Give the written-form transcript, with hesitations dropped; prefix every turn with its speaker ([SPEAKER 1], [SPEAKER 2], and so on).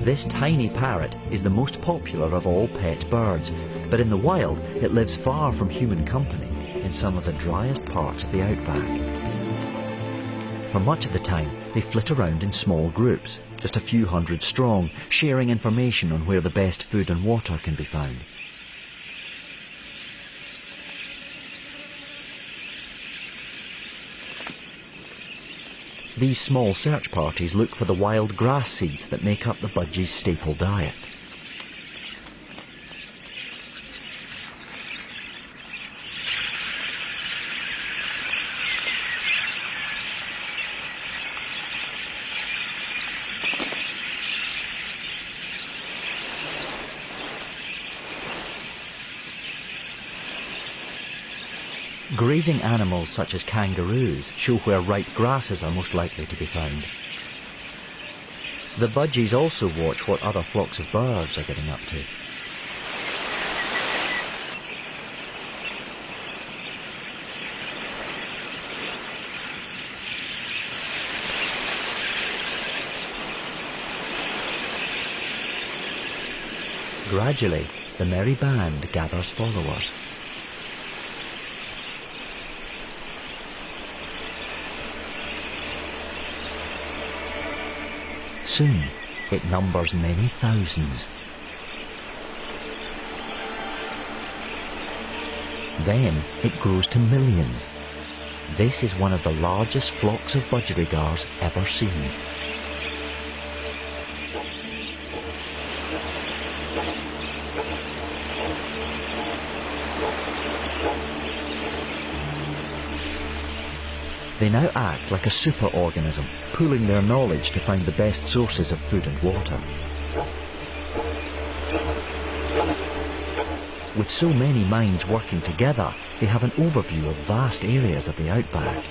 [SPEAKER 1] This tiny parrot is the most popular of all pet birds, but in the wild it lives far from human company in some of the driest parts of the outback. For much of the time, they flit around in small groups, just a few hundred strong, sharing information on where the best food and water can be found. These small search parties look for the wild grass seeds that make up the budgie's staple diet. Grazing animals such as kangaroos show where ripe grasses are most likely to be found. The budgies also watch what other flocks of birds are getting up to. Gradually, the merry band gathers followers. Soon, it numbers many thousands. Then, it grows to millions. This is one of the largest flocks of budgerigars ever seen. They now act like a superorganism, pooling their knowledge to find the best sources of food and water. With so many minds working together, they have an overview of vast areas of the outback.